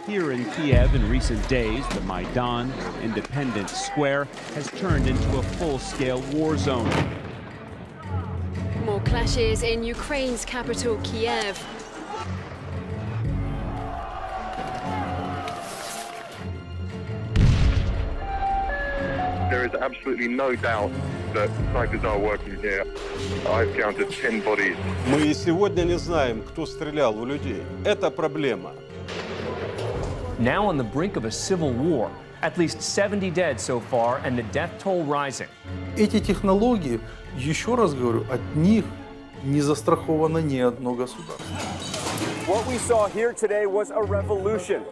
Here in Kiev in recent days, the Maidan, Independence Square, has turned into a full-scale war zone. More clashes in Ukraine's capital, Kiev. There is absolutely no doubt that snipers are working here. I've counted 10 bodies. Мы и сегодня не знаем, кто стрелял в людей. Это проблема. Now on the brink of a civil war. At least 70 dead so far, and the death toll rising. Эти технологии, еще раз говорю, от них не застраховано ни одно государство. What we saw here today was a revolution.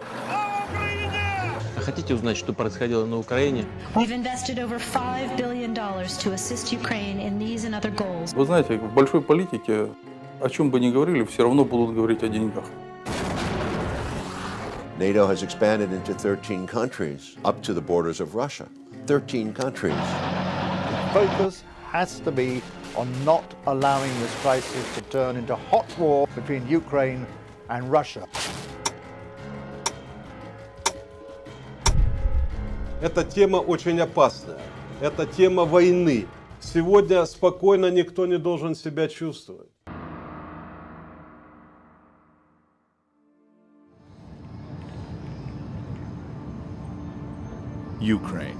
Хотите узнать, что происходило на Украине? We've invested over $5 billion to assist Ukraine in these and other goals. Вы знаете, в большой политике, о чем бы ни говорили, все равно будут говорить о деньгах. NATO has expanded into 13 countries, up to the borders of Russia. 13 countries. Focus has to be on not allowing this crisis to turn into hot war between Ukraine and Russia. Эта тема очень опасная. Это тема войны. Сегодня спокойно никто не должен себя чувствовать. Ukraine.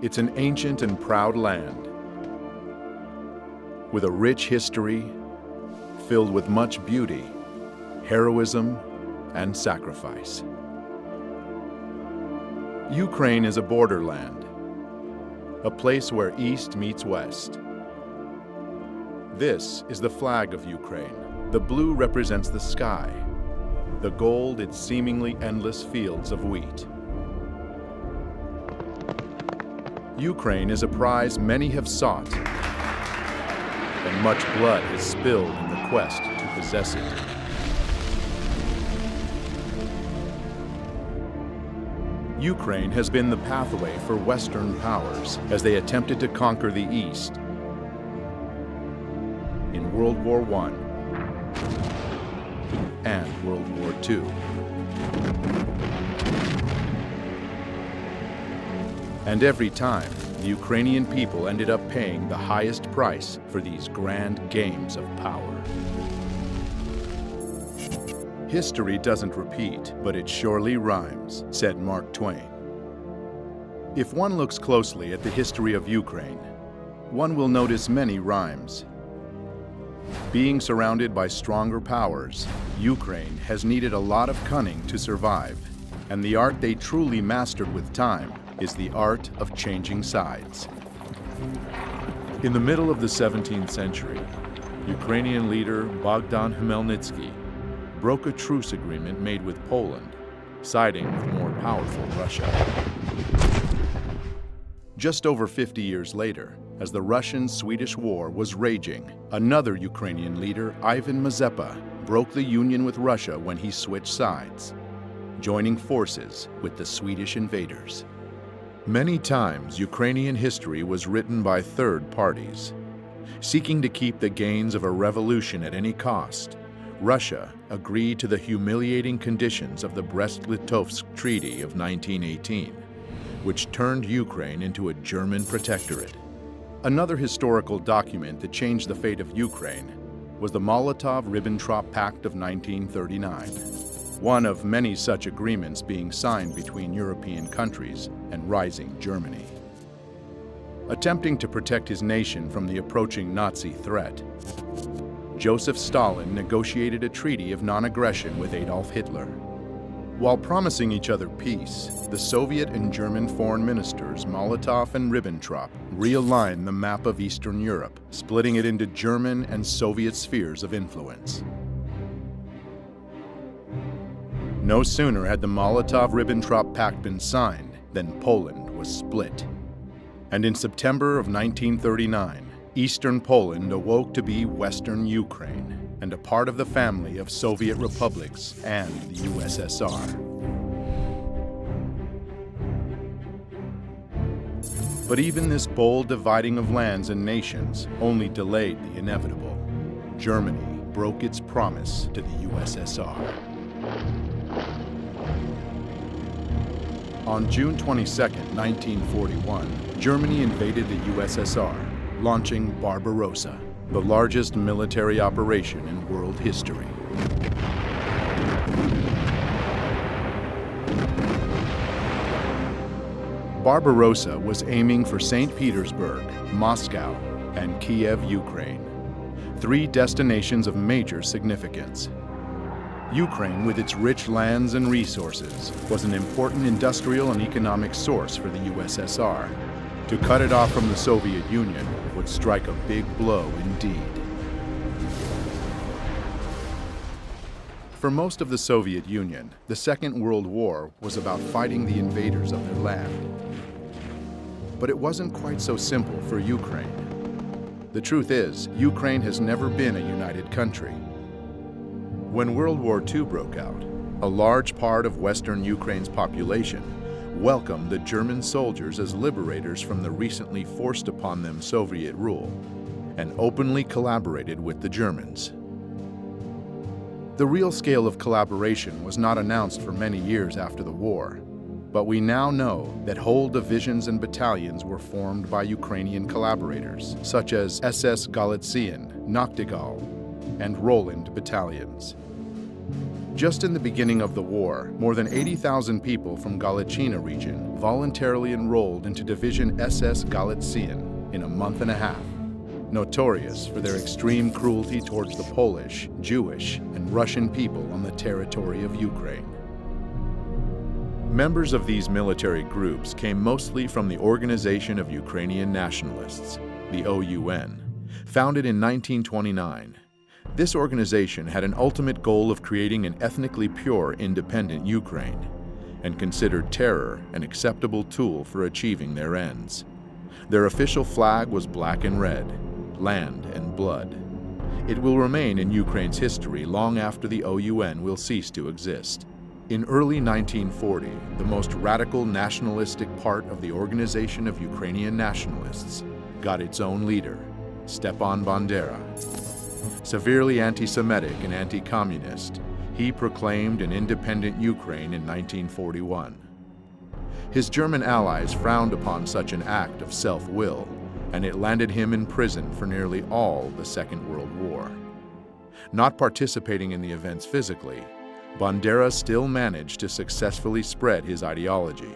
It's an ancient and proud land with a rich history filled with much beauty, heroism, and sacrifice. Ukraine is a borderland, a place where East meets West. This is the flag of Ukraine. The blue represents the sky, the gold its seemingly endless fields of wheat. Ukraine is a prize many have sought, and much blood is spilled in the quest to possess it. Ukraine has been the pathway for Western powers as they attempted to conquer the East in World War I and World War II. And every time, the Ukrainian people ended up paying the highest price for these grand games of power. History doesn't repeat, but it surely rhymes, said Mark Twain. If one looks closely at the history of Ukraine, one will notice many rhymes. Being surrounded by stronger powers, Ukraine has needed a lot of cunning to survive, and the art they truly mastered with time is the art of changing sides. In the middle of the 17th century, Ukrainian leader Bogdan Khmelnytsky broke a truce agreement made with Poland, siding with more powerful Russia. Just over 50 years later, as the Russian-Swedish War was raging, another Ukrainian leader, Ivan Mazepa, broke the union with Russia when he switched sides, joining forces with the Swedish invaders. Many times, Ukrainian history was written by third parties. Seeking to keep the gains of a revolution at any cost, Russia agreed to the humiliating conditions of the Brest-Litovsk Treaty of 1918, which turned Ukraine into a German protectorate. Another historical document that changed the fate of Ukraine was the Molotov-Ribbentrop Pact of 1939, one of many such agreements being signed between European countries and rising Germany. Attempting to protect his nation from the approaching Nazi threat, Joseph Stalin negotiated a treaty of non-aggression with Adolf Hitler. While promising each other peace, the Soviet and German foreign ministers Molotov and Ribbentrop realigned the map of Eastern Europe, splitting it into German and Soviet spheres of influence. No sooner had the Molotov-Ribbentrop Pact been signed than Poland was split. And in September of 1939, Eastern Poland awoke to be Western Ukraine and a part of the family of Soviet republics and the USSR. But even this bold dividing of lands and nations only delayed the inevitable. Germany broke its promise to the USSR. On June 22, 1941, Germany invaded the USSR, launching Barbarossa, the largest military operation in world history. Barbarossa was aiming for St. Petersburg, Moscow, and Kiev, Ukraine, three destinations of major significance. Ukraine, with its rich lands and resources, was an important industrial and economic source for the USSR. To cut it off from the Soviet Union would strike a big blow indeed. For most of the Soviet Union, the Second World War was about fighting the invaders of their land. But it wasn't quite so simple for Ukraine. The truth is, Ukraine has never been a united country. When World War II broke out, a large part of Western Ukraine's population welcomed the German soldiers as liberators from the recently forced upon them Soviet rule, and openly collaborated with the Germans. The real scale of collaboration was not announced for many years after the war, but we now know that whole divisions and battalions were formed by Ukrainian collaborators, such as SS Galician, Nachtigall, and Roland battalions. Just in the beginning of the war, more than 80,000 people from Galician region voluntarily enrolled into Division SS Galician in a month and a half, notorious for their extreme cruelty towards the Polish, Jewish, and Russian people on the territory of Ukraine. Members of these military groups came mostly from the Organization of Ukrainian Nationalists, the OUN, founded in 1929. This organization had an ultimate goal of creating an ethnically pure, independent Ukraine, and considered terror an acceptable tool for achieving their ends. Their official flag was black and red, land and blood. It will remain in Ukraine's history long after the OUN will cease to exist. In early 1940, the most radical nationalistic part of the Organization of Ukrainian Nationalists got its own leader, Stepan Bandera. Severely anti-Semitic and anti-communist, he proclaimed an independent Ukraine in 1941. His German allies frowned upon such an act of self-will, and it landed him in prison for nearly all the Second World War. Not participating in the events physically, Bandera still managed to successfully spread his ideology.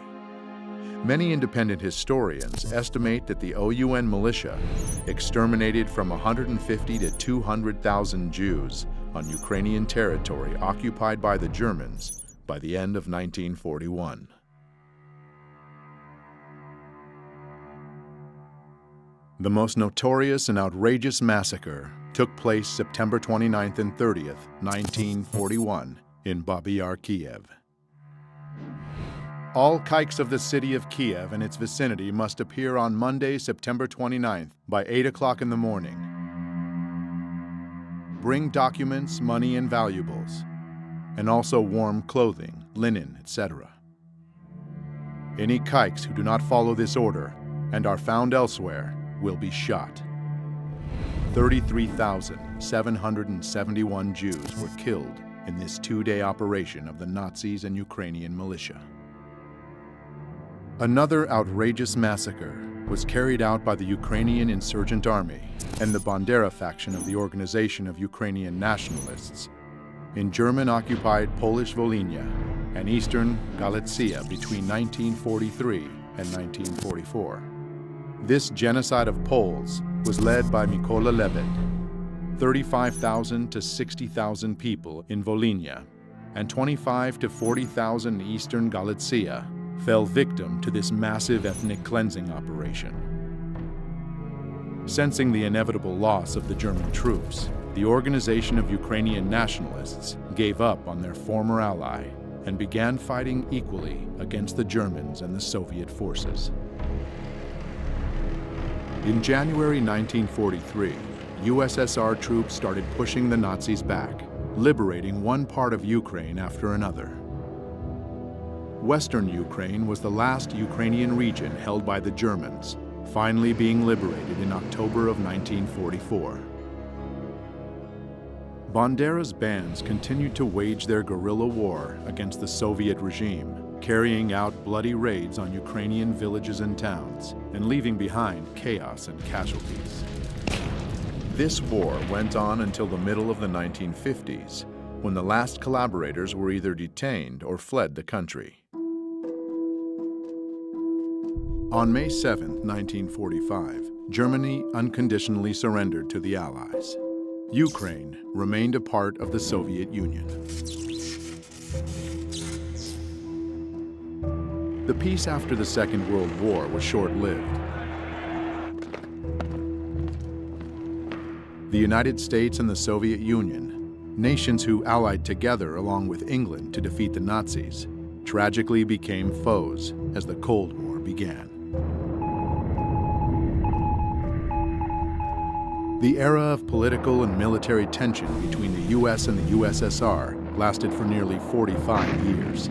Many independent historians estimate that the OUN militia exterminated from 150 to 200,000 Jews on Ukrainian territory occupied by the Germans by the end of 1941. The most notorious and outrageous massacre took place September 29th and 30th, 1941, in Babi Yar, Kiev. All kikes of the city of Kiev and its vicinity must appear on Monday, September 29th by 8 o'clock in the morning. Bring documents, money, and valuables, and also warm clothing, linen, etc. Any kikes who do not follow this order and are found elsewhere will be shot. 33,771 Jews were killed in this two-day operation of the Nazis and Ukrainian militia. Another outrageous massacre was carried out by the Ukrainian Insurgent Army and the Bandera faction of the Organization of Ukrainian Nationalists in German-occupied Polish Volhynia and eastern Galicia between 1943 and 1944. This genocide of Poles was led by Mykola Lebed. 35,000 to 60,000 people in Volhynia and 25 to 40,000 in eastern Galicia fell victim to this massive ethnic cleansing operation. Sensing the inevitable loss of the German troops, the Organization of Ukrainian Nationalists gave up on their former ally and began fighting equally against the Germans and the Soviet forces. In January 1943, USSR troops started pushing the Nazis back, liberating one part of Ukraine after another. Western Ukraine was the last Ukrainian region held by the Germans, finally being liberated in October of 1944. Bandera's bands continued to wage their guerrilla war against the Soviet regime, carrying out bloody raids on Ukrainian villages and towns, and leaving behind chaos and casualties. This war went on until the middle of the 1950s, when the last collaborators were either detained or fled the country. On May 7, 1945, Germany unconditionally surrendered to the Allies. Ukraine remained a part of the Soviet Union. The peace after the Second World War was short-lived. The United States and the Soviet Union, nations who allied together along with England to defeat the Nazis, tragically became foes as the Cold War began. The era of political and military tension between the US and the USSR lasted for nearly 45 years,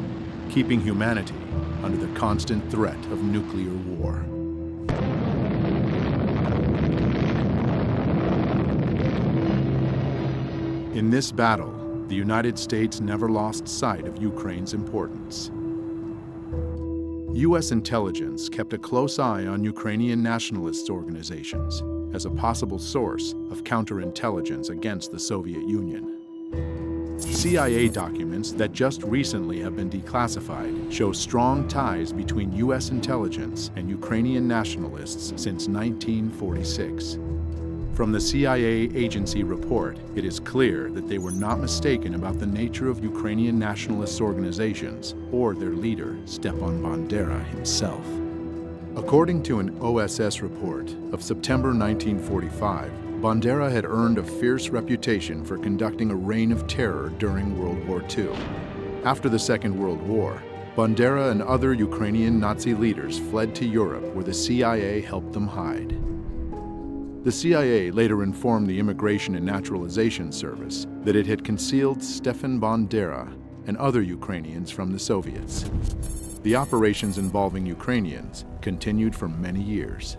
keeping humanity under the constant threat of nuclear war. In this battle, the United States never lost sight of Ukraine's importance. U.S. intelligence kept a close eye on Ukrainian nationalist organizations as a possible source of counterintelligence against the Soviet Union. CIA documents that just recently have been declassified show strong ties between U.S. intelligence and Ukrainian nationalists since 1946. From the CIA agency report, it is clear that they were not mistaken about the nature of Ukrainian nationalist organizations or their leader, Stepan Bandera himself. According to an OSS report of September 1945, Bandera had earned a fierce reputation for conducting a reign of terror during World War II. After the Second World War, Bandera and other Ukrainian Nazi leaders fled to Europe, where the CIA helped them hide. The CIA later informed the Immigration and Naturalization Service that it had concealed Stefan Bandera and other Ukrainians from the Soviets. The operations involving Ukrainians continued for many years.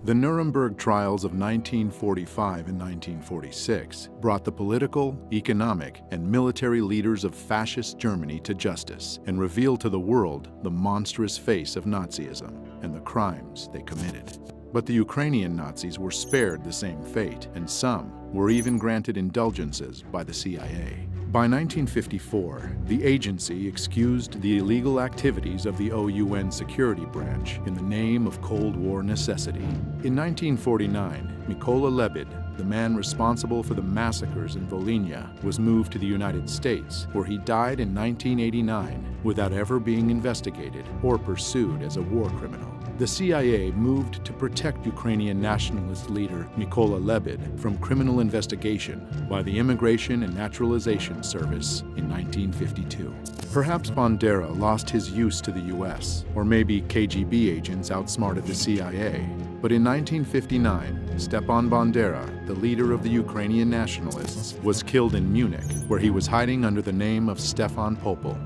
The Nuremberg trials of 1945 and 1946 brought the political, economic, and military leaders of fascist Germany to justice and revealed to the world the monstrous face of Nazism and the crimes they committed. But the Ukrainian Nazis were spared the same fate, and some were even granted indulgences by the CIA. By 1954, the agency excused the illegal activities of the OUN security branch in the name of Cold War necessity. In 1949, Mykola Lebed, the man responsible for the massacres in Volhynia, was moved to the United States, where he died in 1989 without ever being investigated or pursued as a war criminal. The CIA moved to protect Ukrainian nationalist leader Mykola Lebed from criminal investigation by the Immigration and Naturalization Service in 1952. Perhaps Bandera lost his use to the US, or maybe KGB agents outsmarted the CIA. But in 1959, Stepan Bandera, the leader of the Ukrainian nationalists, was killed in Munich, where he was hiding under the name of Stefan Popel.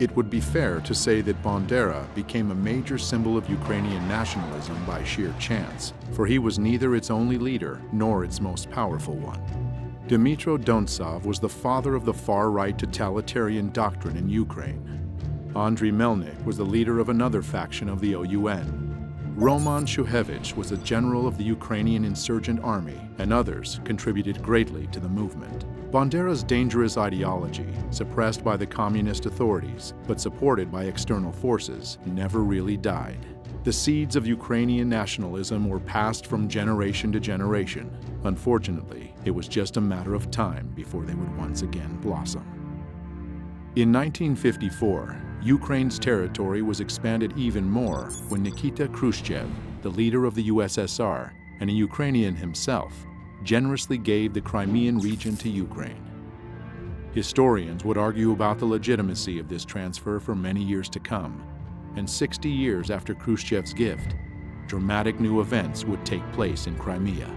It would be fair to say that Bandera became a major symbol of Ukrainian nationalism by sheer chance, for he was neither its only leader nor its most powerful one. Dmytro Dontsov was the father of the far-right totalitarian doctrine in Ukraine. Andriy Melnik was the leader of another faction of the OUN. Roman Shuhevich was a general of the Ukrainian insurgent army, and others contributed greatly to the movement. Bandera's dangerous ideology, suppressed by the communist authorities but supported by external forces, never really died. The seeds of Ukrainian nationalism were passed from generation to generation. Unfortunately, it was just a matter of time before they would once again blossom. In 1954, Ukraine's territory was expanded even more when Nikita Khrushchev, the leader of the USSR and a Ukrainian himself, generously gave the Crimean region to Ukraine. Historians would argue about the legitimacy of this transfer for many years to come, and 60 years after Khrushchev's gift, dramatic new events would take place in Crimea.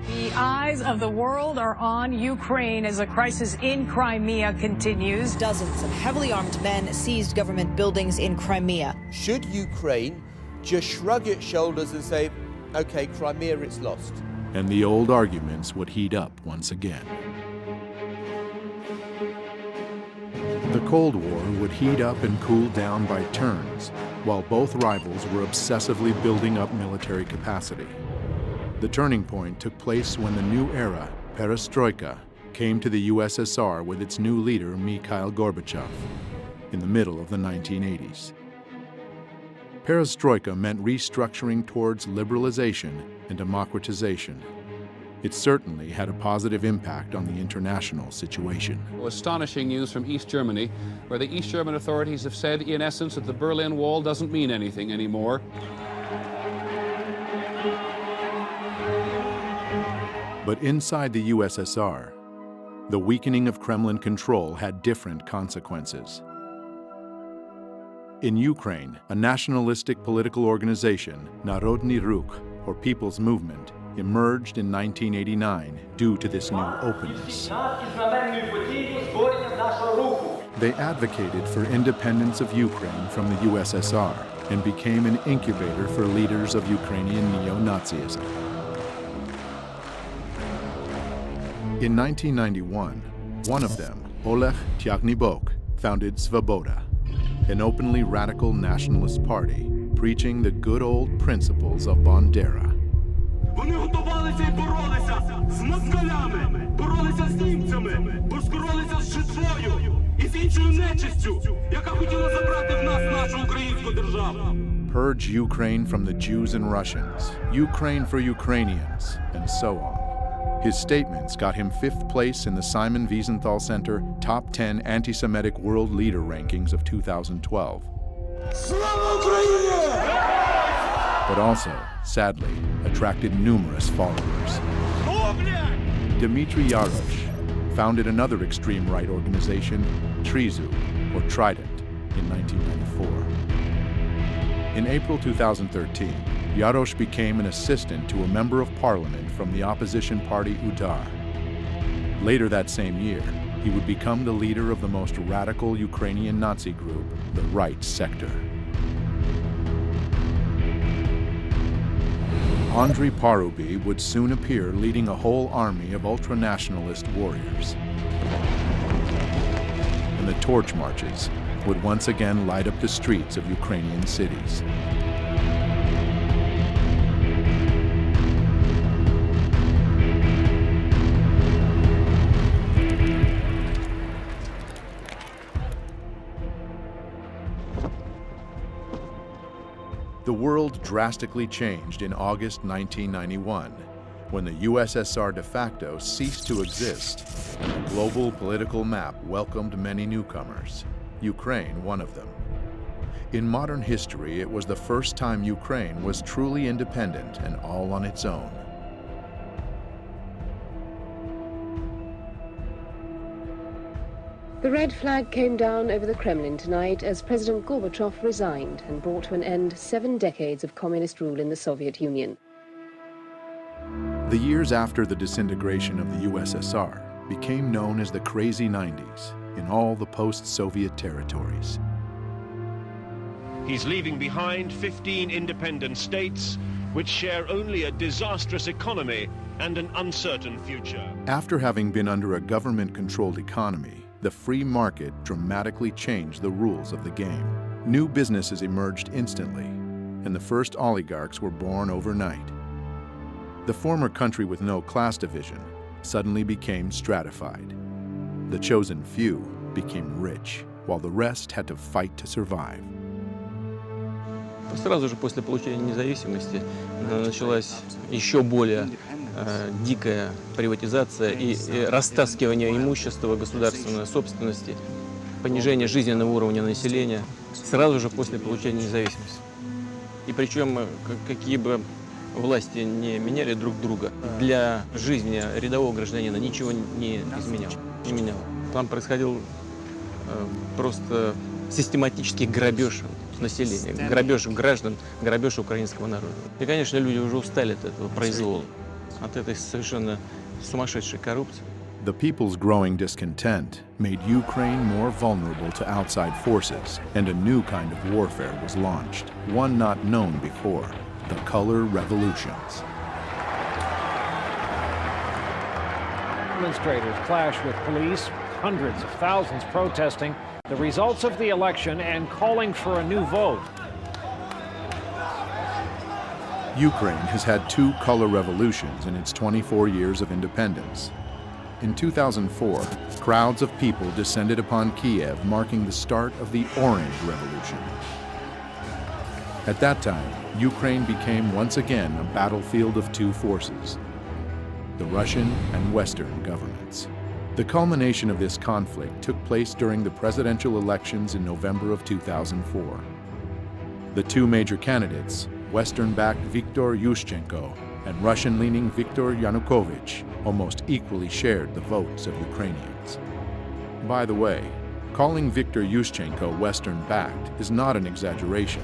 The eyes of the world are on Ukraine as the crisis in Crimea continues. Dozens of heavily armed men seized government buildings in Crimea. Should Ukraine just shrug its shoulders and say, okay, Crimea, it's lost? And the old arguments would heat up once again. The Cold War would heat up and cool down by turns, while both rivals were obsessively building up military capacity. The turning point took place when the new era, Perestroika, came to the USSR with its new leader, Mikhail Gorbachev, in the middle of the 1980s. Perestroika meant restructuring towards liberalization and democratization. It certainly had a positive impact on the international situation. Astonishing news from East Germany, where the East German authorities have said, in essence, that the Berlin Wall doesn't mean anything anymore. But inside the USSR, the weakening of Kremlin control had different consequences. In Ukraine, a nationalistic political organization, Narodny Ruch, or People's Movement, emerged in 1989 due to this new openness. They advocated for independence of Ukraine from the USSR and became an incubator for leaders of Ukrainian neo-Nazism. In 1991, one of them, Oleg Tyagnybok, founded Svoboda, an openly radical nationalist party preaching the good old principles of Bandera. Вони готувалися і боролися з москалями, боролися з німцями, боролися з житвою і з іншою нечистю, яка хотіла забрати в нас нашу українську державу. Purge Ukraine from the Jews and Russians, Ukraine for Ukrainians, and so on. His statements got him 5th place in the Simon Wiesenthal Center Top 10 Anti-Semitic World Leader Rankings of 2012. But also, sadly, attracted numerous followers. Dmitry Yarosh founded another extreme right organization, Trizu, or Trident, in 1994. In April 2013, Yarosh became an assistant to a member of parliament from the opposition party Udar. Later that same year, he would become the leader of the most radical Ukrainian Nazi group, the Right Sector. Andriy Parubiy would soon appear leading a whole army of ultranationalist warriors. And the torch marches would once again light up the streets of Ukrainian cities. The world drastically changed in August 1991, when the USSR de facto ceased to exist and the global political map welcomed many newcomers, Ukraine one of them. In modern history, it was the first time Ukraine was truly independent and all on its own. The red flag came down over the Kremlin tonight as President Gorbachev resigned and brought to an end 7 decades of communist rule in the Soviet Union. The years after the disintegration of the USSR became known as the Crazy 90s in all the post-Soviet territories. He's leaving behind 15 independent states which share only a disastrous economy and an uncertain future. After having been under a government-controlled economy, the free market dramatically changed the rules of the game. New businesses emerged instantly, and the first oligarchs were born overnight. The former country with no class division suddenly became stratified. The chosen few became rich, while the rest had to fight to survive. Сразу же после получения независимости началась еще более дикая приватизация и растаскивание имущества государственной собственности, понижение жизненного уровня населения сразу же после получения независимости. И причем какие бы власти не меняли друг друга, для жизни рядового гражданина ничего не меняло. Там происходил просто систематический грабеж населения, грабеж граждан, грабеж украинского народа. И, конечно, люди уже устали от этого произвола, от этой совершенно сумасшедшей коррупции. The people's growing discontent made Ukraine more vulnerable to outside forces, and a new kind of warfare was launched, one not known before, the color revolutions. Demonstrators clash with police, hundreds of thousands protesting the results of the election and calling for a new vote. Ukraine has had two color revolutions in its 24 years of independence. In 2004, crowds of people descended upon Kiev, marking the start of the Orange Revolution. At that time, Ukraine became once again a battlefield of two forces, the Russian and Western governments. The culmination of this conflict took place during the presidential elections in November of 2004. The two major candidates, Western-backed Viktor Yushchenko and Russian-leaning Viktor Yanukovych, almost equally shared the votes of Ukrainians. By the way, calling Viktor Yushchenko Western-backed is not an exaggeration.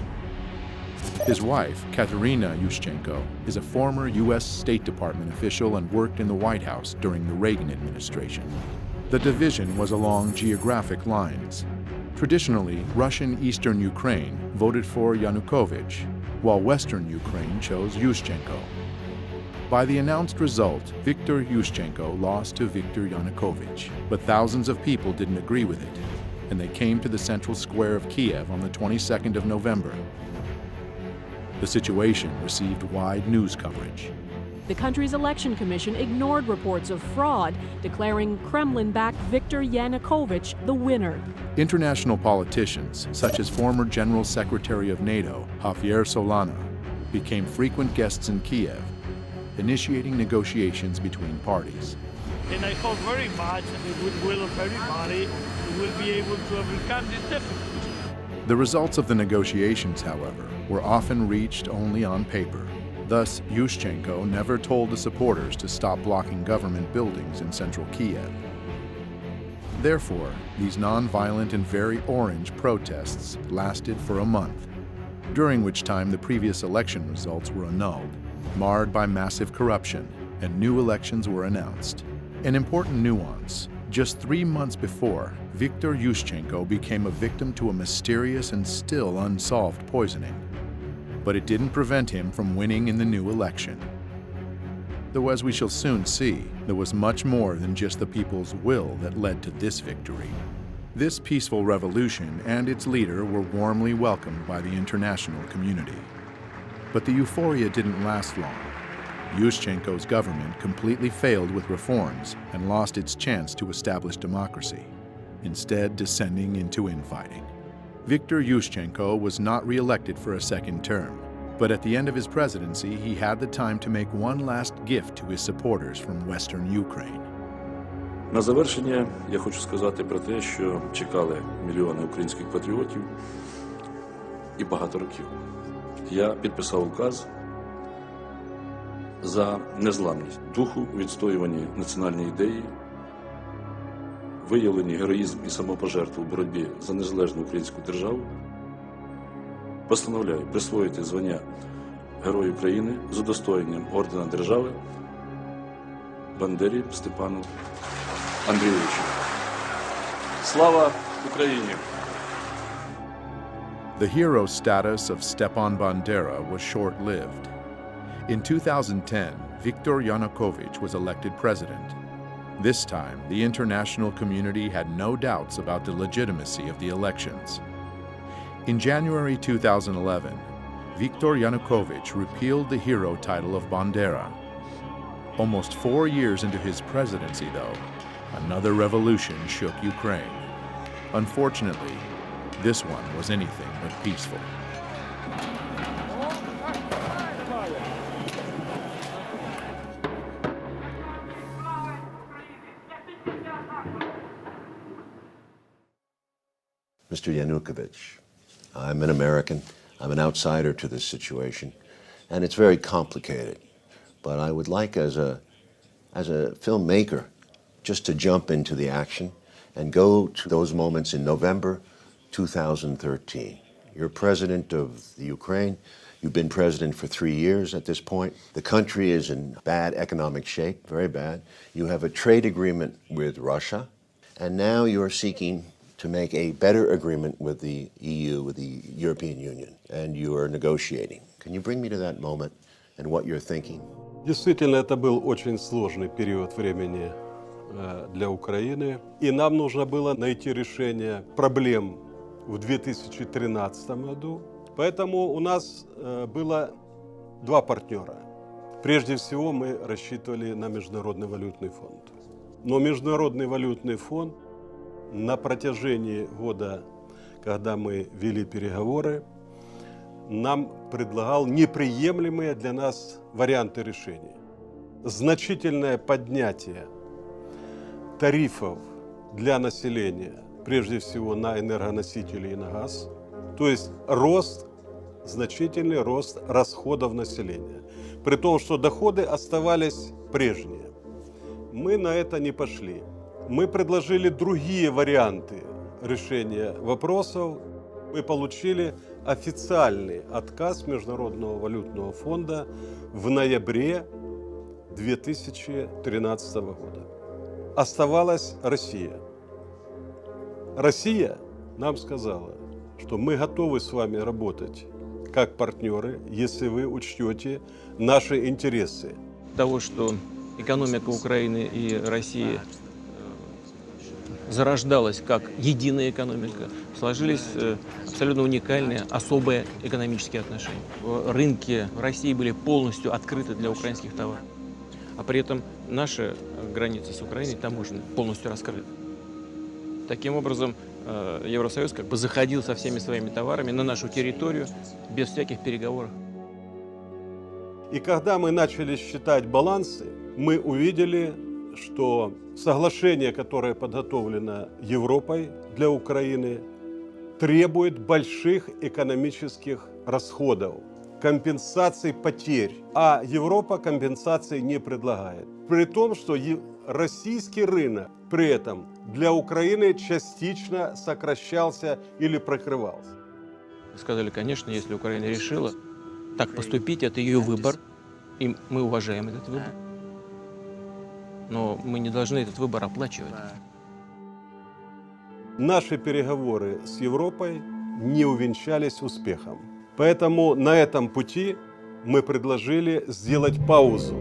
His wife, Katerina Yushchenko, is a former U.S. State Department official and worked in the White House during the Reagan administration. The division was along geographic lines. Traditionally, Russian Eastern Ukraine voted for Yanukovych, while Western Ukraine chose Yushchenko. By the announced result, Viktor Yushchenko lost to Viktor Yanukovych, but thousands of people didn't agree with it, and they came to the central square of Kiev on the 22nd of November. The situation received wide news coverage. The country's election commission ignored reports of fraud, declaring Kremlin-backed Viktor Yanukovych the winner. International politicians, such as former General Secretary of NATO, Javier Solana, became frequent guests in Kiev, initiating negotiations between parties. And I hope very much that the goodwill of everybody will be able to overcome this difficulty. The results of the negotiations, however, were often reached only on paper. Thus, Yushchenko never told the supporters to stop blocking government buildings in central Kiev. Therefore, these non-violent and very orange protests lasted for a month, during which time the previous election results were annulled, marred by massive corruption, and new elections were announced. An important nuance: just 3 months before, Viktor Yushchenko became a victim to a mysterious and still unsolved poisoning. But it didn't prevent him from winning in the new election. Though, as we shall soon see, there was much more than just the people's will that led to this victory. This peaceful revolution and its leader were warmly welcomed by the international community. But the euphoria didn't last long. Yushchenko's government completely failed with reforms and lost its chance to establish democracy, instead descending into infighting. Viktor Yushchenko was not re-elected for a second term, but at the end of his presidency, he had the time to make one last gift to his supporters from Western Ukraine. На завершення я хочу сказати про те, що чекали мільйони українських патріотів і багато років. Я підписав указ за незламність духу, відстоюванні національної ідеї, виявлені героїзм і самопожертву в боротьбі за незалежну українську державу. Постановляю присвоїти звання Герою України з удостоєнням ордена держави Бандері Степану Андрійовичу. Слава Україні! The hero status of Stepan Bandera was short-lived. In 2010, Viktor Yanukovych was elected president. This time, the international community had no doubts about the legitimacy of the elections. In January 2011, Viktor Yanukovych repealed the hero title of Bandera. Almost 4 years into his presidency, though, another revolution shook Ukraine. Unfortunately, this one was anything but peaceful. Mr. Yanukovych, I'm an American. I'm an outsider to this situation, and it's very complicated. But I would like, as a filmmaker, just to jump into the action and go to those moments in November 2013. You're president of the Ukraine. You've been president for 3 years at this point. The country is in bad economic shape, very bad. You have a trade agreement with Russia, and now you're seeking to make a better agreement with the EU, with the European Union, and you are negotiating. Can you bring me to that moment and what you're thinking? Действительно, это был очень сложный период времени. для Украины. И нам нужно было найти решение проблем в 2013 году. Поэтому у нас было два партнера. Прежде всего мы рассчитывали на Международный валютный фонд. Но Международный валютный фонд на протяжении года, когда мы вели переговоры, нам предлагал неприемлемые для нас варианты решения. Значительное поднятие тарифов для населения, прежде всего на энергоносители и на газ, то есть значительный рост расходов населения, при том, что доходы оставались прежние. Мы на это не пошли. Мы предложили другие варианты решения вопросов. Мы получили официальный отказ Международного валютного фонда в ноябре 2013 года. Оставалась Россия. Россия нам сказала, что мы готовы с вами работать как партнеры, если вы учтете наши интересы. Того, что экономика Украины и России зарождалась как единая экономика, сложились абсолютно уникальные, особые экономические отношения. Рынки в России были полностью открыты для украинских товаров, а при этом наши границы с Украиной таможенные полностью раскрыты. Таким образом, Евросоюз как бы заходил со всеми своими товарами на нашу территорию без всяких переговоров. И когда мы начали считать балансы, мы увидели, что соглашение, которое подготовлено Европой для Украины, требует больших экономических расходов, компенсаций потерь, а Европа компенсаций не предлагает. При том, что российский рынок при этом для Украины частично сокращался или прикрывался. Сказали, конечно, если Украина решила так поступить, это ее выбор, и мы уважаем этот выбор. Но мы не должны этот выбор оплачивать. Наши переговоры с Европой не увенчались успехом. Поэтому на этом пути мы предложили сделать паузу.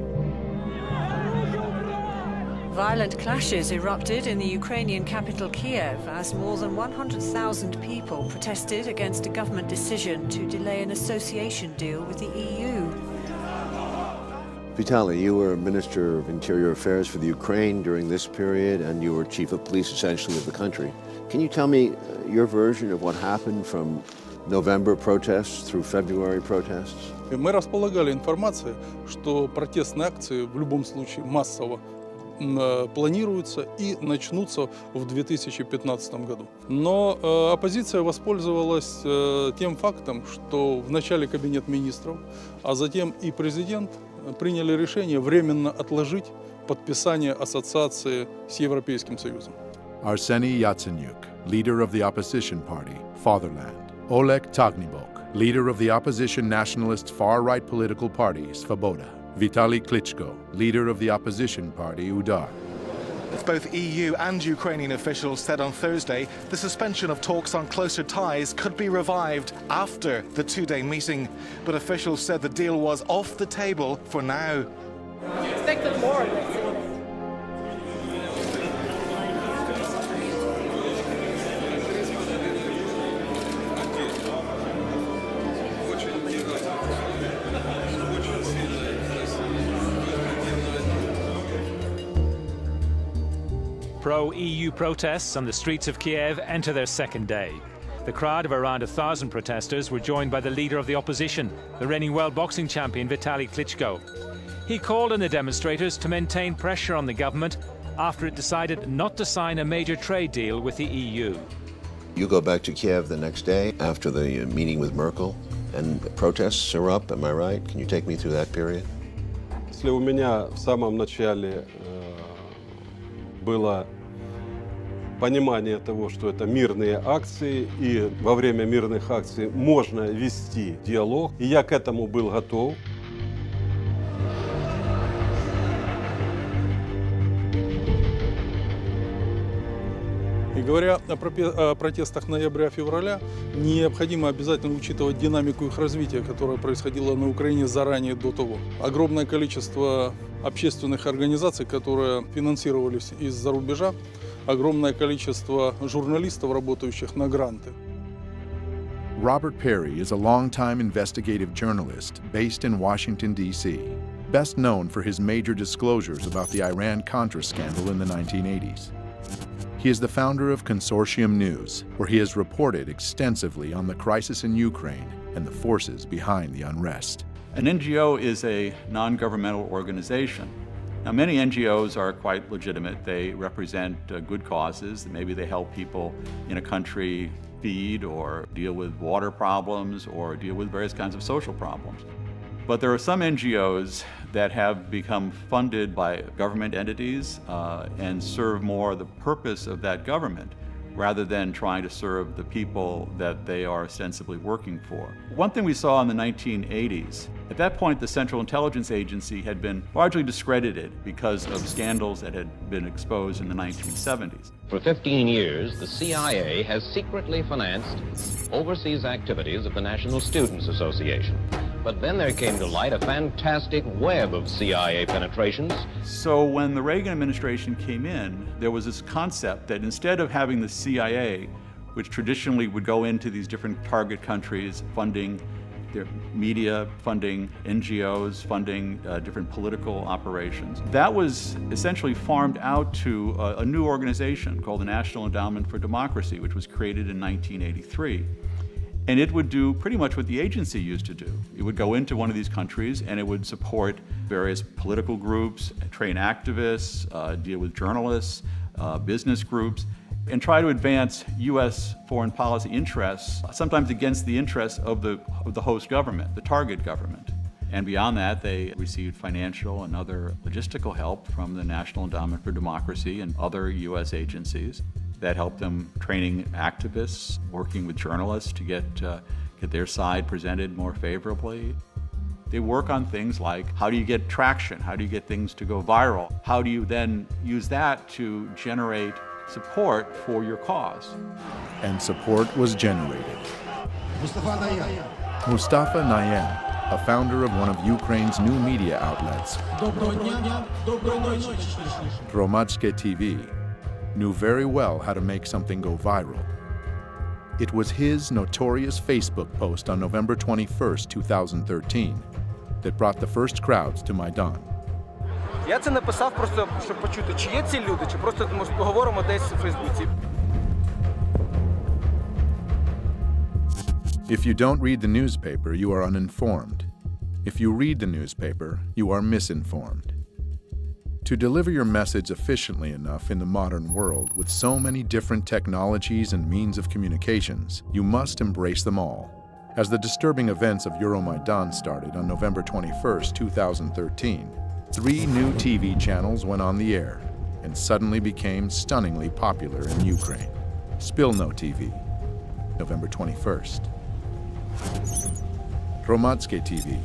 Violent clashes erupted in the Ukrainian capital Kiev as more than 100,000 people protested against a government decision to delay an association deal with the EU. Vitaly, you were Minister of Interior Affairs for the Ukraine during this period, and you were Chief of Police essentially of the country. Can you tell me your version of what happened from November protests through February protests? Мы располагали информацией, что протестные акции в любом случае массово планируются и начнутся в 2015 году. Но оппозиция воспользовалась тем фактом, что в начале Кабинет министров, а затем и президент приняли решение временно отложить подписание ассоциации с Европейским Союзом. Arseniy Yatsenyuk, leader of the opposition party, Fatherland. Oleg Tagnibok, leader of the opposition nationalist far-right political party, Svoboda. Vitaly Klitschko, leader of the opposition party, Udar. Both EU and Ukrainian officials said on Thursday the suspension of talks on closer ties could be revived after the two-day meeting. But officials said the deal was off the table for now. Expected more. Pro-EU protests on the streets of Kiev enter their second day. The crowd of around 1,000 protesters were joined by the leader of the opposition, the reigning world boxing champion Vitaly Klitschko. He called on the demonstrators to maintain pressure on the government after it decided not to sign a major trade deal with the EU. You go back to Kiev the next day after the meeting with Merkel, and protests are up, am I right? Can you take me through that period? Если у меня в самом начале было понимание того, что это мирные акции, и во время мирных акций можно вести диалог, и я к этому был готов. И Говоря о протестах ноября-февраля, необходимо обязательно учитывать динамику их развития, которая происходила на Украине заранее до того. Огромное количество общественных организаций, которые финансировались из-за рубежа, огромное количество журналистов, работающих на гранты. Robert Perry is a longtime investigative journalist based in Washington, D.C., best known for his major disclosures about the Iran-Contra scandal in the 1980s. He is the founder of Consortium News, where he has reported extensively on the crisis in Ukraine and the forces behind the unrest. An NGO is a non-governmental organization. Now, many NGOs are quite legitimate. They represent good causes. Maybe they help people in a country feed or deal with water problems or deal with various kinds of social problems. But there are some NGOs that have become funded by government entities and serve more the purpose of that government rather than trying to serve the people that they are ostensibly working for. One thing we saw in the 1980s, at that point the Central Intelligence Agency had been largely discredited because of scandals that had been exposed in the 1970s. For 15 years, the CIA has secretly financed overseas activities of the National Students Association. But then there came to light a fantastic web of CIA penetrations. So when the Reagan administration came in, there was this concept that instead of having the CIA, which traditionally would go into these different target countries, funding their media, funding NGOs, funding different political operations, that was essentially farmed out to a new organization called the National Endowment for Democracy, which was created in 1983. And it would do pretty much what the agency used to do. It would go into one of these countries and it would support various political groups, train activists, deal with journalists, business groups, and try to advance U.S. foreign policy interests, sometimes against the interests of the host government, the target government. And beyond that, they received financial and other logistical help from the National Endowment for Democracy and other U.S. agencies that helped them training activists, working with journalists to get their side presented more favorably. They work on things like, how do you get traction? How do you get things to go viral? How do you then use that to generate support for your cause? And support was generated. Mustafa Nayyem, a founder of one of Ukraine's new media outlets, Hromadske TV, knew very well how to make something go viral. It was his notorious Facebook post on November 21st, 2013, that brought the first crowds to Maidan. Я це написав просто, щоб почути, чи є ці люди, чи просто поговоримо десь у Фейсбуці. If you don't read the newspaper, you are uninformed. If you read the newspaper, you are misinformed. To deliver your message efficiently enough in the modern world with so many different technologies and means of communications, you must embrace them all. As the disturbing events of Euromaidan started on November 21st, 2013, 3 new TV channels went on the air and suddenly became stunningly popular in Ukraine. Spilno TV, November 21st. Hromadske TV,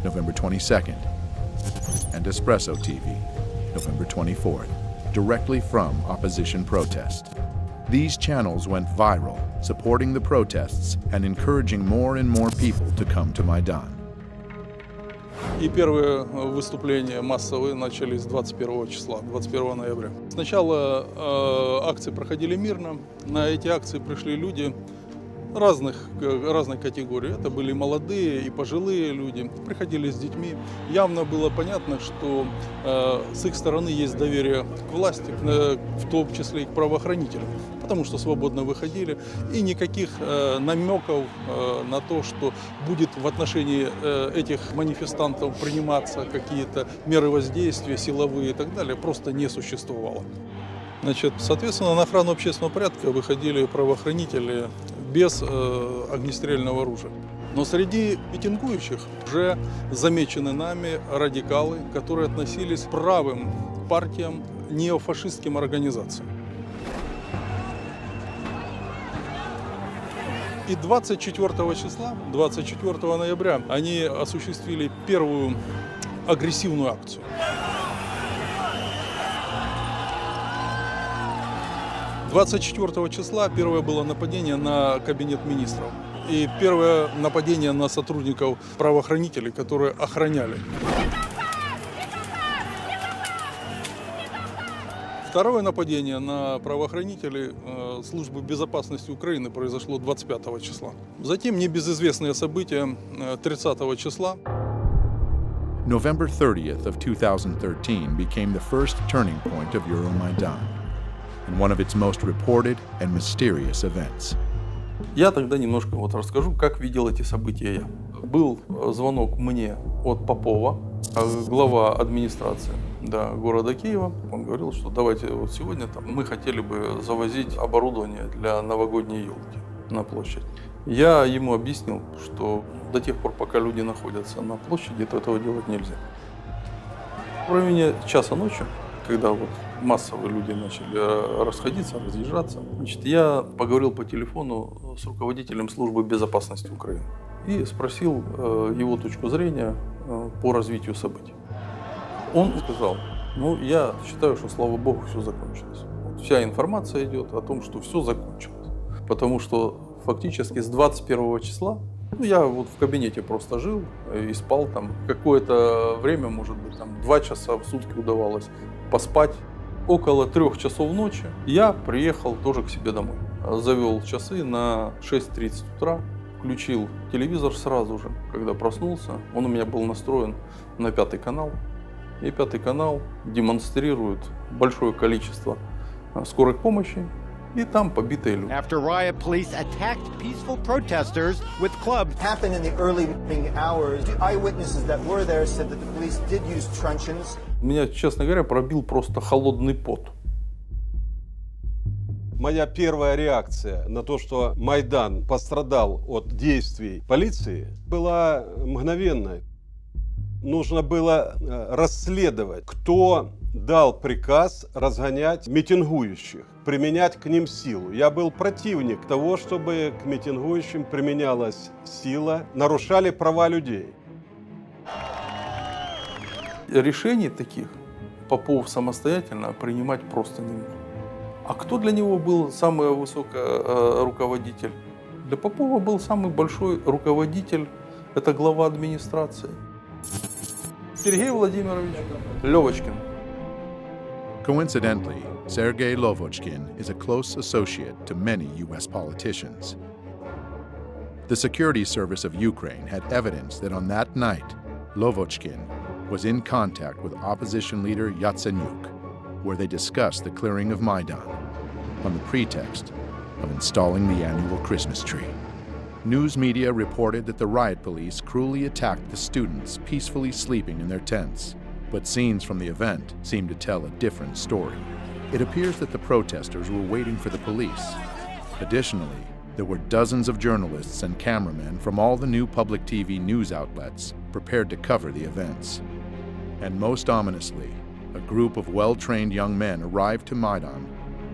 November 22nd. And Espresso TV, November 24th, directly from opposition protest. These channels went viral, supporting the protests and encouraging more and more people to come to Maidan. И первые выступления массовые начались 21 числа, 21 ноября. Сначала акции проходили мирно. На эти акции пришли люди разной категории. Это были молодые и пожилые люди, приходили с детьми. Явно было понятно, что с их стороны есть доверие к власти, в том числе и к правоохранителям, потому что свободно выходили. И никаких намеков на то, что будет в отношении этих манифестантов приниматься какие-то меры воздействия, силовые и так далее, просто не существовало. Значит, соответственно, на охрану общественного порядка выходили правоохранители без огнестрельного оружия. Но среди митингующих уже замечены нами радикалы, которые относились к правым партиям, неофашистским организациям. И 24 числа, 24 ноября, они осуществили первую агрессивную акцию. 24 числа первое было нападение на кабинет министров. И первое нападение на сотрудников правоохранителей, которые охраняли. Второе нападение на правоохранителей службы безопасности Украины произошло 25 числа. Затем небезызвестные события 30 числа. November 30th of 2013 became the first turning point of Euromaidan and one of its most reported and mysterious events. Я тогда немножко расскажу, как видел эти события я. Был звонок мне от Попова, глава администрации города Киева. Он говорил, что давайте сегодня мы хотели бы завозить оборудование для новогодней елки на площадь. Я ему объяснил, что до тех пор, пока люди находятся на площади, то этого делать нельзя. В районе часа ночи, когда массовые люди начали расходиться, разъезжаться, я поговорил по телефону с руководителем службы безопасности Украины и спросил его точку зрения по развитию событий. Он сказал, я считаю, что, слава богу, все закончилось. Вся информация идет о том, что все закончилось. Потому что фактически с 21 числа, я в кабинете просто жил и спал там. Какое-то время, может быть, 2 часа в сутки удавалось поспать. Около 3 часов ночи я приехал тоже к себе домой. Завел часы на 6:30 утра, включил телевизор сразу же, когда проснулся. Он у меня был настроен на 5-й канал. И 5-й канал демонстрирует большое количество скорой помощи. И там побитые люди. After riot, police attacked peaceful protesters with clubs. Happened in the early morning hours. Eyewitnesses that were there said that the police did use truncheons. Меня, честно говоря, пробил просто холодный пот. Моя первая реакция на то, что Майдан пострадал от действий полиции, была мгновенной. Нужно было расследовать, кто дал приказ разгонять митингующих, применять к ним силу. Я был противник того, чтобы к митингующим применялась сила, нарушали права людей. Решений таких Попов самостоятельно принимать просто не мог. А кто для него был самый высокий руководитель? Для Попова был самый большой руководитель, это глава администрации. Сергей Владимирович Левочкин. Coincidentally, Sergei Lovochkin is a close associate to many U.S. politicians. The security service of Ukraine had evidence that on that night, Lovochkin was in contact with opposition leader Yatsenyuk, where they discussed the clearing of Maidan on the pretext of installing the annual Christmas tree. News media reported that the riot police cruelly attacked the students peacefully sleeping in their tents. But scenes from the event seem to tell a different story. It appears that the protesters were waiting for the police. Additionally, there were dozens of journalists and cameramen from all the new public TV news outlets prepared to cover the events. And most ominously, a group of well-trained young men arrived to Maidan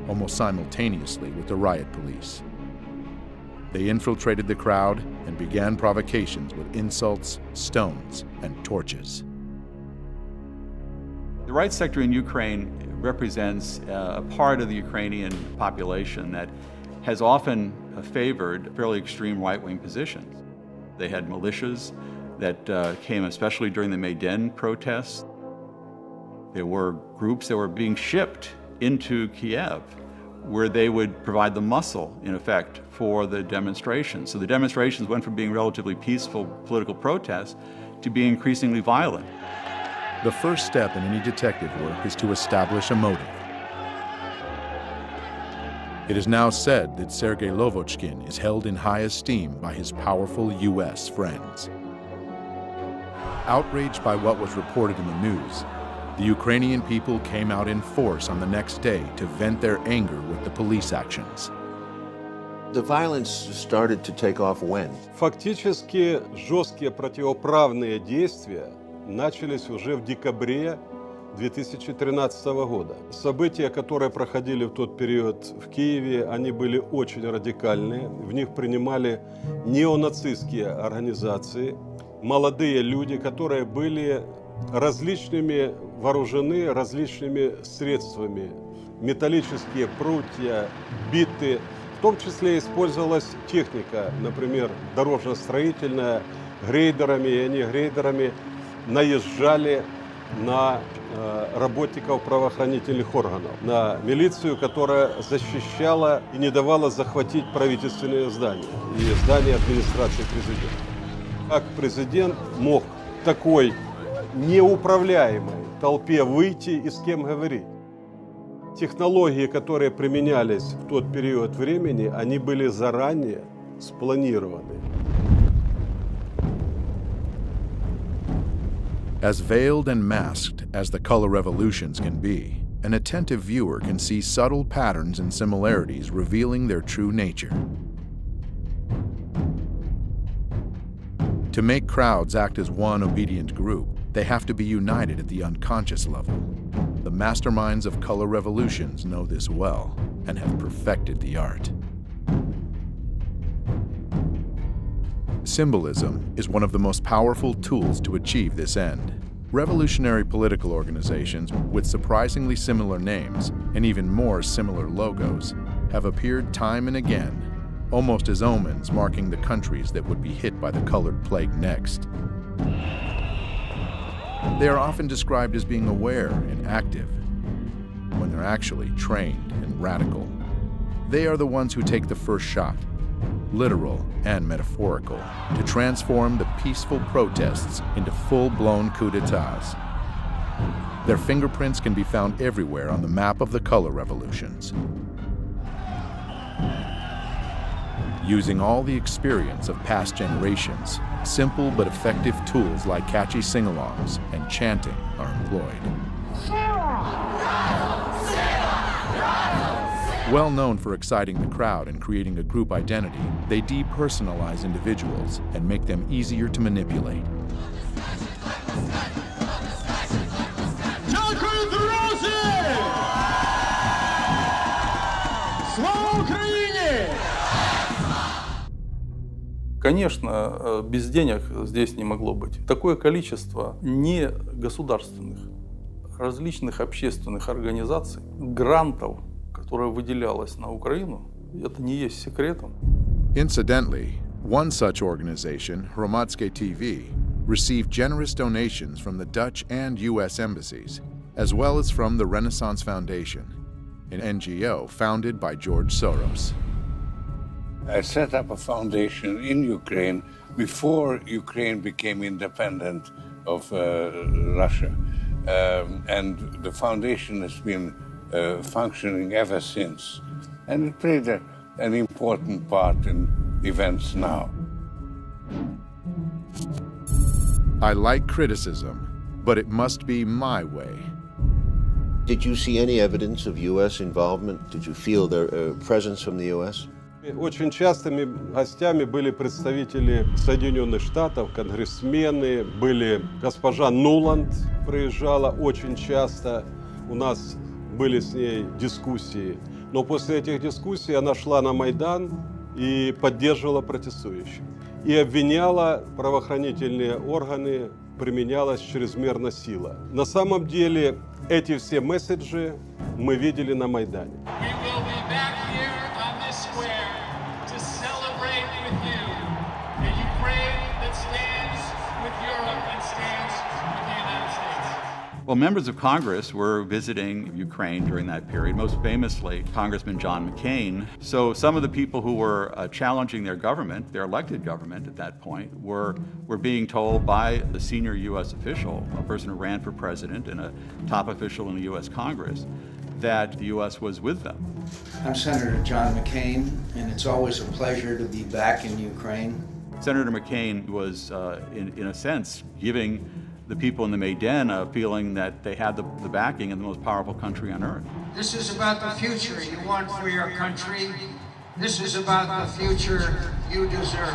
almost simultaneously with the riot police. They infiltrated the crowd and began provocations with insults, stones, and torches. The right sector in Ukraine represents a part of the Ukrainian population that has often favored fairly extreme right-wing positions. They had militias that came especially during the Maidan protests. There were groups that were being shipped into Kiev where they would provide the muscle, in effect, for the demonstrations. So the demonstrations went from being relatively peaceful political protests to being increasingly violent. The first step in any detective work is to establish a motive. It is now said that Sergei Lovochkin is held in high esteem by his powerful U.S. friends. Outraged by what was reported in the news, the Ukrainian people came out in force on the next day to vent their anger with the police actions. The violence started to take off when? Фактически жесткие противоправные действия начались уже в декабре 2013 года. События, которые проходили в тот период в Киеве, они были очень радикальные. В них принимали неонацистские организации, молодые люди, которые были вооружены различными средствами металлические прутья, биты. В том числе использовалась техника, например, дорожно-строительная, грейдерами, и они грейдерами наезжали на работников правоохранительных органов, на милицию, которая защищала и не давала захватить правительственные здания и здания администрации президента. Как президент мог в такой неуправляемой толпе выйти и с кем говорить? Технологии, которые применялись в тот период времени, они были заранее спланированы. As veiled and masked as the color revolutions can be, an attentive viewer can see subtle patterns and similarities revealing their true nature. To make crowds act as one obedient group, they have to be united at the unconscious level. The masterminds of color revolutions know this well and have perfected the art. Symbolism is one of the most powerful tools to achieve this end. Revolutionary political organizations with surprisingly similar names and even more similar logos have appeared time and again, almost as omens marking the countries that would be hit by the colored plague next. They are often described as being aware and active, when they're actually trained and radical. They are the ones who take the first shot, literal and metaphorical, to transform the peaceful protests into full-blown coups d'etats. Their fingerprints can be found everywhere on the map of the color revolutions. Using all the experience of past generations, simple but effective tools like catchy sing-alongs and chanting are employed. Well known for exciting the crowd and creating a group identity, they depersonalize individuals and make them easier to manipulate. Дякую, друзі! Слава Україні! Конечно, без денег здесь не могло быть. Такое количество негосударственных, различных общественных организаций, грантов, которое выделялось на Украину, это не есть секретом. Incidentally, one such organization, Hromadske TV, received generous donations from the Dutch and U.S. embassies, as well as from the Renaissance Foundation, an NGO founded by George Soros. I set up a foundation in Ukraine before Ukraine became independent of Russia. And the foundation has been functioning ever since. And it played an important part in events now. I like criticism, but it must be my way. Did you see any evidence of U.S. involvement? Did you feel their presence from the U.S.? Очень частыми гостями были представители Соединенных Штатов, конгрессмены, были госпожа Нуланд, приезжала очень часто, у нас были с ней дискуссии. Но после этих дискуссий она шла на Майдан и поддерживала протестующих. И обвиняла правоохранительные органы, применялась чрезмерно сила. На самом деле эти все месседжи мы видели на Майдане. Well, members of Congress were visiting Ukraine during that period, most famously Congressman John McCain. So some of the people who were challenging their government, their elected government at that point, were being told by the senior U.S. official, a person who ran for president and a top official in the U.S. Congress, that the U.S. was with them. I'm Senator John McCain, and it's always a pleasure to be back in Ukraine. Senator McCain was, in a sense, giving the people in the Maidan a feeling that they had the backing of the most powerful country on earth. This is about the future you want for your country. This is about the future you deserve.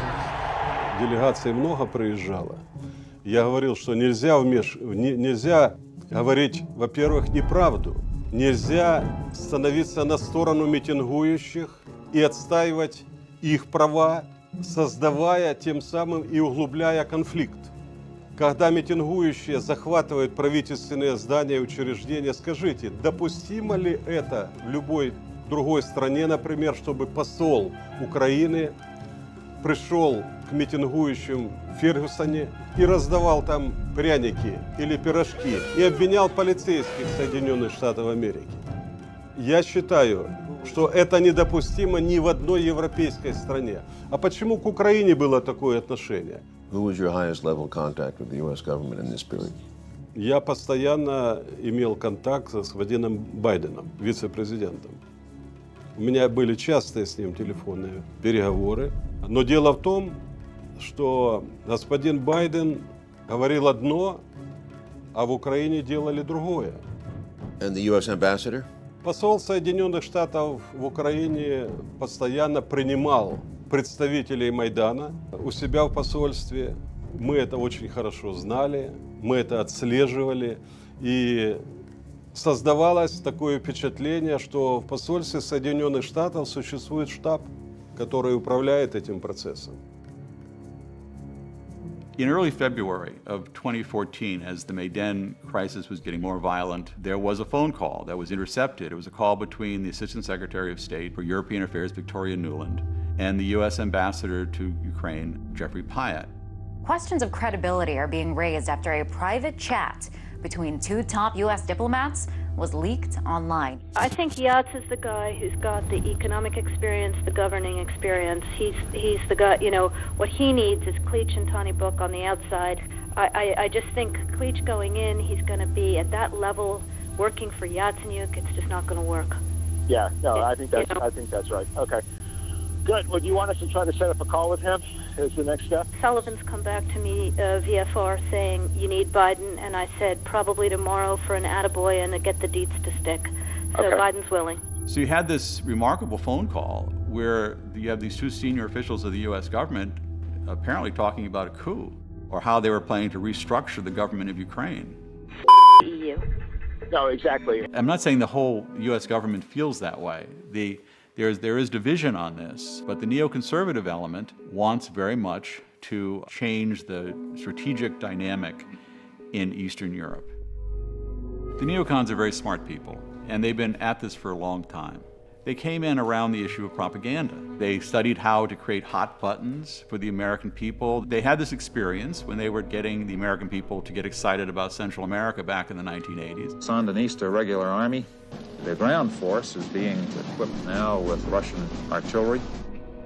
Делегаций много приезжало. Я говорил, что нельзя говорить, во-первых, неправду. Нельзя становиться на сторону митингующих и отстаивать их права, создавая тем самым и углубляя конфликт. когда митингующие захватывают правительственные здания и учреждения, скажите, допустимо ли это в любой другой стране, например, чтобы посол Украины пришел к митингующим в Фергюсоне и раздавал там пряники или пирожки и обвинял полицейских Соединенных Штатов Америки? Я считаю, что это недопустимо ни в одной европейской стране. А почему к Украине было такое отношение? Who was your highest level contact with the U.S. government in this period? Я постоянно имел контакт с господином Байденом, вице-президентом. У меня были частые с ним телефонные переговоры. Но дело в том, что господин Байден говорил одно, а в Украине делали другое. And the U.S. ambassador? Посол Соединенных Штатов в Украине постоянно принимал представителей Майдана у себя в посольстве. Мы это очень хорошо знали, мы это отслеживали. И создавалось такое впечатление, что в посольстве Соединенных Штатов существует штаб, который управляет этим процессом. In early February of 2014, as the Maidan crisis was getting more violent, there was a phone call that was intercepted. It was a call between the Assistant Secretary of State for European Affairs, Victoria Nuland, and the U.S. Ambassador to Ukraine, Jeffrey Pyatt. Questions of credibility are being raised after a private chat between two top U.S. diplomats was leaked online. I think Yats is the guy who's got the economic experience, the governing experience. He's the guy, you know, what he needs is Klitsch and Tony Book on the outside. I just think Klitsch going in, he's going to be at that level working for Yatsenyuk. It's just not going to work. Yeah, no, I think that's right. Okay. Good. Well, do you want us to try to set up a call with him as the next step? Sullivan's come back to me VFR saying you need Biden, and I said probably tomorrow for an attaboy and to get the deets to stick. So okay. Biden's willing. So you had this remarkable phone call where you have these two senior officials of the U.S. government apparently talking about a coup or how they were planning to restructure the government of Ukraine. EU. No, exactly. I'm not saying the whole U.S. government feels that way. There is division on this, but the neoconservative element wants very much to change the strategic dynamic in Eastern Europe. The neocons are very smart people, and they've been at this for a long time. They came in around the issue of propaganda. They studied how to create hot buttons for the American people. They had this experience when they were getting the American people to get excited about Central America back in the 1980s. Sandinista regular army. The ground force is being equipped now with Russian artillery.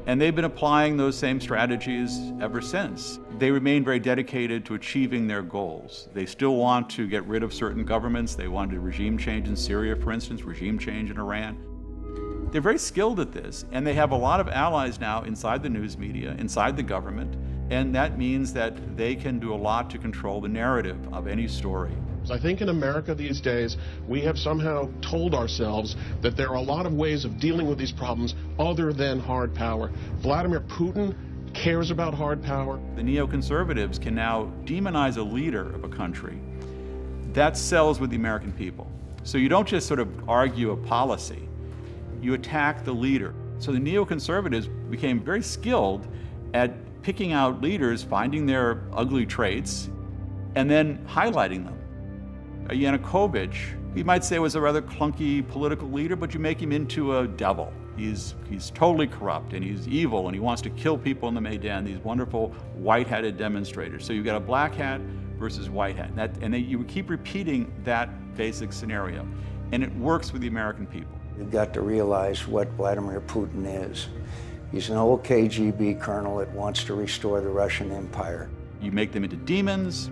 And they've been applying those same strategies ever since. They remain very dedicated to achieving their goals. They still want to get rid of certain governments. They wanted regime change in Syria, for instance, regime change in Iran. They're very skilled at this, and they have a lot of allies now inside the news media, inside the government, and that means that they can do a lot to control the narrative of any story. I think in America these days, we have somehow told ourselves that there are a lot of ways of dealing with these problems other than hard power. Vladimir Putin cares about hard power. The neoconservatives can now demonize a leader of a country. That sells with the American people. So you don't just sort of argue a policy, you attack the leader. So the neoconservatives became very skilled at picking out leaders, finding their ugly traits, and then highlighting them. Yanukovych, you might say, was a rather clunky political leader, but you make him into a devil. He's totally corrupt, and he's evil, and he wants to kill people in the Maidan, these wonderful white-hatted demonstrators. So you've got a black hat versus white hat, and you keep repeating that basic scenario, and it works with the American people. You've got to realize what Vladimir Putin is. He's an old KGB colonel that wants to restore the Russian Empire. You make them into demons,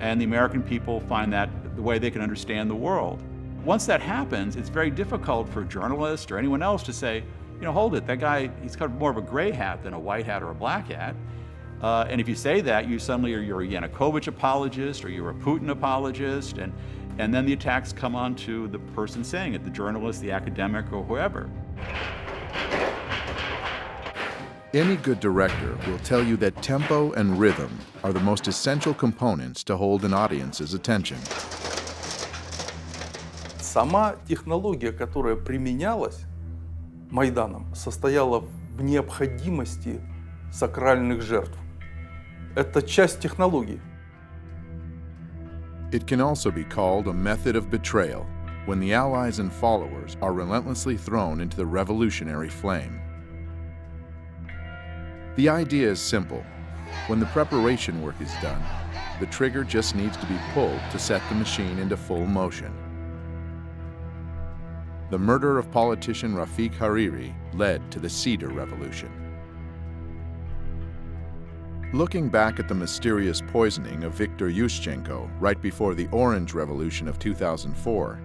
and the American people find that the way they can understand the world. Once that happens, it's very difficult for a journalist or anyone else to say, you know, hold it, that guy, he's got more of a gray hat than a white hat or a black hat. And if you say that, you're a Yanukovych apologist or you're a Putin apologist, and then the attacks come on to the person saying it, the journalist, the academic, or whoever. Any good director will tell you that tempo and rhythm are the most essential components to hold an audience's attention. Сама технология, которая применялась Майданом, состояла в необходимости сакральных жертв. Это часть технологии. It can also be called a method of betrayal, when the allies and followers are relentlessly thrown into the revolutionary flame. The idea is simple. When the preparation work is done, the trigger just needs to be pulled to set the machine into full motion. The murder of politician Rafiq Hariri led to the Cedar Revolution. Looking back at the mysterious poisoning of Viktor Yushchenko right before the Orange Revolution of 2004,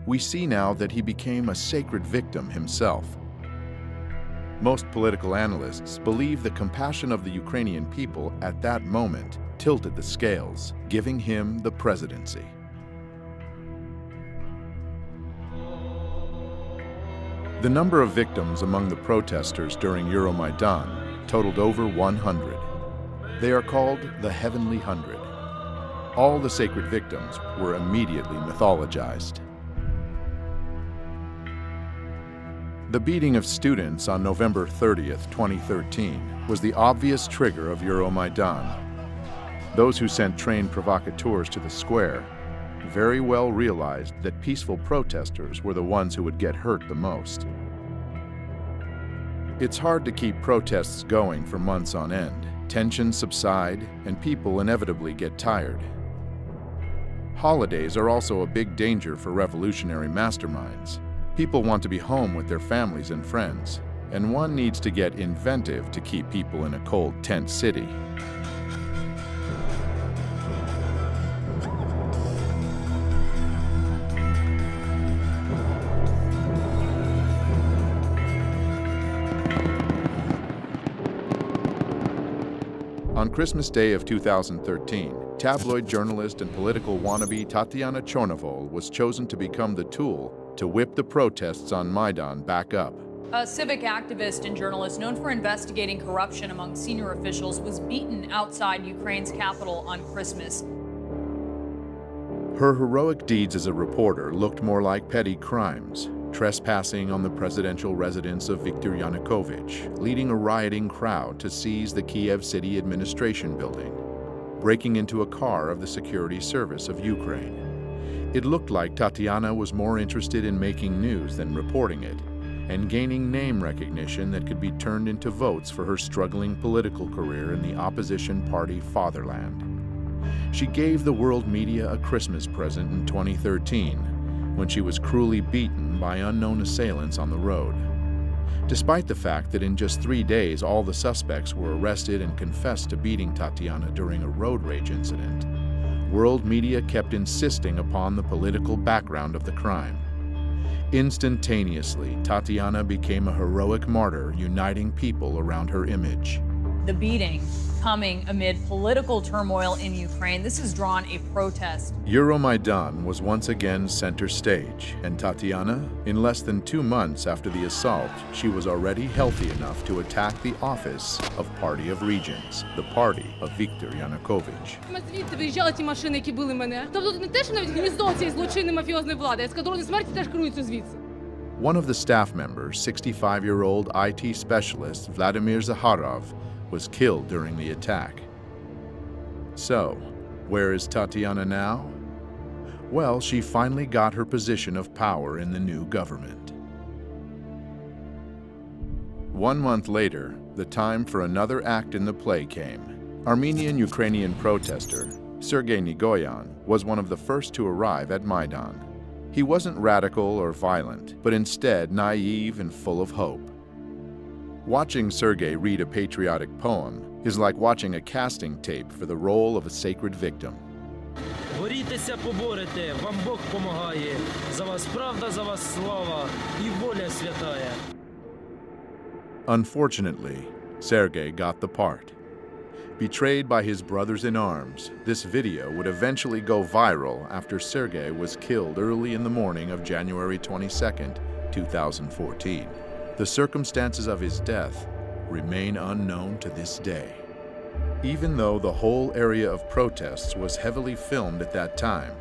we see now that he became a sacred victim himself. Most political analysts believe the compassion of the Ukrainian people at that moment tilted the scales, giving him the presidency. The number of victims among the protesters during Euromaidan totaled over 100. They are called the Heavenly Hundred. All the sacred victims were immediately mythologized. The beating of students on November 30th, 2013 was the obvious trigger of Euromaidan. Those who sent trained provocateurs to the square very well realized that peaceful protesters were the ones who would get hurt the most. It's hard to keep protests going for months on end. Tensions subside, and people inevitably get tired. Holidays are also a big danger for revolutionary masterminds. People want to be home with their families and friends, and one needs to get inventive to keep people in a cold, tense city. On Christmas Day of 2013, tabloid journalist and political wannabe Tatiana Chornovol was chosen to become the tool to whip the protests on Maidan back up. A civic activist and journalist known for investigating corruption among senior officials was beaten outside Ukraine's capital on Christmas. Her heroic deeds as a reporter looked more like petty crimes, trespassing on the presidential residence of Viktor Yanukovych, leading a rioting crowd to seize the Kiev City Administration building, breaking into a car of the Security Service of Ukraine. It looked like Tatiana was more interested in making news than reporting it, and gaining name recognition that could be turned into votes for her struggling political career in the opposition party Fatherland. She gave the world media a Christmas present in 2013, when she was cruelly beaten by unknown assailants on the road. Despite the fact that in just 3 days all the suspects were arrested and confessed to beating Tatiana during a road rage incident, world media kept insisting upon the political background of the crime. Instantaneously, Tatiana became a heroic martyr, uniting people around her image. The beating coming amid political turmoil in Ukraine. This has drawn a protest. Euromaidan was once again center stage, and Tatiana, in less than 2 months after the assault, she was already healthy enough to attack the office of Party of Regions, the party of Viktor Yanukovych. Звідти виїжджали ті машини, які били мене. Тобто не те, що навіть гніздо цієї злочинної мафіозної влади, а ескадрони смерті теж керуються звідси. One of the staff members, 65-year-old IT specialist Vladimir Zakharov, was killed during the attack. So, where is Tatiana now? Well, she finally got her position of power in the new government. 1 month later, the time for another act in the play came. Armenian-Ukrainian protester Sergei Nigoyan was one of the first to arrive at Maidan. He wasn't radical or violent, but instead naive and full of hope. Watching Sergei read a patriotic poem is like watching a casting tape for the role of a sacred victim. Борітеся, поборете, вам Бог помагає. За вас правда, за вас слава і воля святая. Unfortunately, Sergei got the part. Betrayed by his brothers in arms, this video would eventually go viral after Sergei was killed early in the morning of January 22nd, 2014. The circumstances of his death remain unknown to this day. Even though the whole area of protests was heavily filmed at that time,